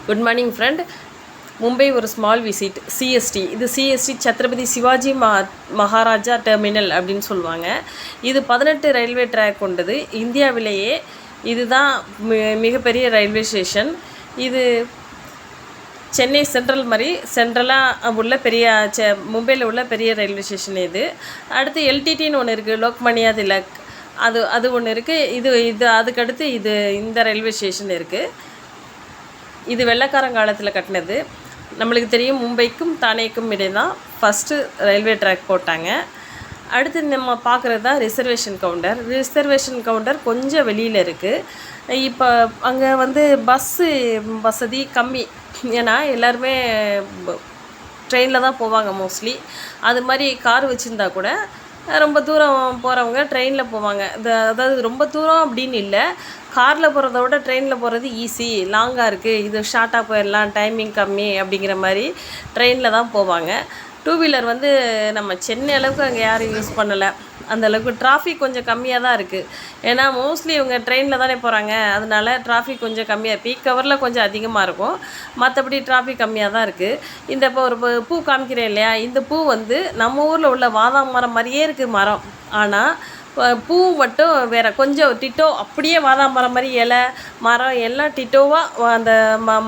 Good morning friend. Mumbai ஒரு small visit. CST, இது CST Chhatrapati Shivaji Maharaja terminal அப்படின்னு சொல்லுவாங்க. இது 18 ரயில்வே ட்ராக் கொண்டது. இந்தியாவிலேயே இதுதான் மிகப்பெரிய ரயில்வே ஸ்டேஷன். இது சென்னை சென்ட்ரல் மாதிரி சென்ட்ரலாக உள்ள பெரிய மும்பையில் உள்ள பெரிய ரயில்வே ஸ்டேஷன் இது. அடுத்து எல்டிடின்னு ஒன்று இருக்குது, லோக்மான்யா திலக், அது ஒன்று இருக்குது. அதுக்கடுத்து இந்த ரயில்வே ஸ்டேஷன் இருக்குது. இது வெள்ளைக்காரங்காலத்தில் கட்டினது. நம்மளுக்கு தெரியும், மும்பைக்கும் தானேக்கும் இடையே தான் ஃபஸ்ட்டு ரயில்வே ட்ராக் போட்டாங்க. அடுத்து நம்ம பார்க்குறது தான் ரிசர்வேஷன் கவுண்டர். ரிசர்வேஷன் கவுண்டர் கொஞ்சம் வெளியில் இருக்குது. இப்போ அங்கே பஸ்ஸு வசதி கம்மி. ஏன்னா எல்லாருமே ட்ரெயினில் தான் போவாங்க மோஸ்ட்லி. அது மாதிரி கார் வச்சுருந்தா கூட ரொம்ப தூரம் போகிறவங்க ட்ரெயினில் போவாங்க. அதாவது ரொம்ப தூரம் அப்படின்னு இல்லை, காரில் போகிறத விட ட்ரெயினில் போகிறது ஈஸி, லாங்காக இருக்குது, இது ஷார்ட்டாக போயிடலாம், டைமிங் கம்மி அப்படிங்கிற மாதிரி ட்ரெயினில் தான் போவாங்க. டூ வீலர் நம்ம சென்னை அளவுக்கு அங்கே யாரும் யூஸ் பண்ணலை. அந்தளவுக்கு டிராஃபிக் கொஞ்சம் கம்மியாக தான் இருக்குது. ஏன்னா மோஸ்ட்லி இவங்க ட்ரெயினில் தானே போகிறாங்க, அதனால டிராஃபிக் கொஞ்சம் கம்மியாக, பீக் ஹவரில் கொஞ்சம் அதிகமாக இருக்கும், மற்றபடி டிராஃபிக் கம்மியாக தான் இருக்குது. இப்போ ஒரு பூ காமிக்கிறேன் இல்லையா, இந்த பூ நம்ம ஊரில் உள்ள வாதாம் மரம் மாதிரியே இருக்குது மரம். ஆனால் பூ மட்டும் வேறு, கொஞ்சம் டிட்டோ, அப்படியே வாதாம் மரம் மாதிரி இலை மரம் எல்லாம் டிட்டோவாக, அந்த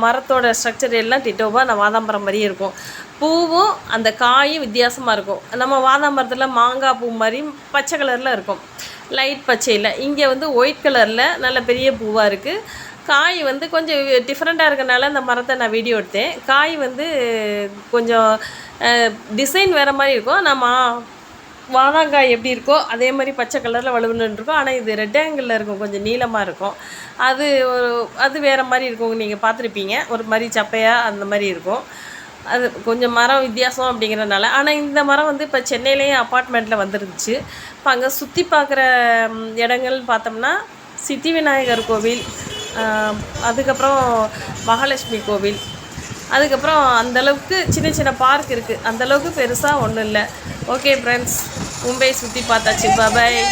மரத்தோட ஸ்ட்ரக்சர் எல்லாம் டிட்டோவாக அந்த வாதாம் மரம் மாதிரியே இருக்கும். பூவும் அந்த காயும் வித்தியாசமாக இருக்கும். நம்ம வாதாம் மரத்தில் மாங்காய் பூ மாதிரி பச்சை கலரில் இருக்கும், லைட் பச்சையில். இங்கே ஒயிட் கலரில் நல்ல பெரிய பூவாக இருக்குது. காய் கொஞ்சம் டிஃப்ரெண்ட்டாக இருக்கனால அந்த மரத்தை நான் வீடியோ எடுத்தேன். காய் கொஞ்சம் டிசைன் வேறு மாதிரி இருக்கும். நம்ம வாதாங்காய் எப்படி இருக்கோ அதே மாதிரி பச்சை கலரில் வலுவலுன்னு இருக்கும். ஆனால் இது ரெட் ஆங்கிளில் இருக்கும், கொஞ்சம் நீளமாக இருக்கும். அது வேறு மாதிரி இருக்கும், நீங்கள் பார்த்துருப்பீங்க. ஒரு மாதிரி சப்பையாக அந்த மாதிரி இருக்கும். அது கொஞ்சம் மரம் வித்தியாசம் அப்படிங்கிறனால. ஆனால் இந்த மரம் இப்போ சென்னையிலேயும் அப்பார்ட்மெண்ட்டில் வந்துருந்துச்சு. இப்போ அங்கே சுற்றி பார்க்குற இடங்கள் பார்த்தோம்னா சித்தி விநாயகர் கோவில், அதுக்கப்புறம் மகாலட்சுமி கோவில், அதுக்கப்புறம் அந்தளவுக்கு சின்ன சின்ன பார்க் இருக்குது. அந்தளவுக்கு பெருசாக ஒன்றும் இல்லை. ஓகே ஃப்ரெண்ட்ஸ், மும்பை சுற்றி பார்த்தாச்சு. பாய்.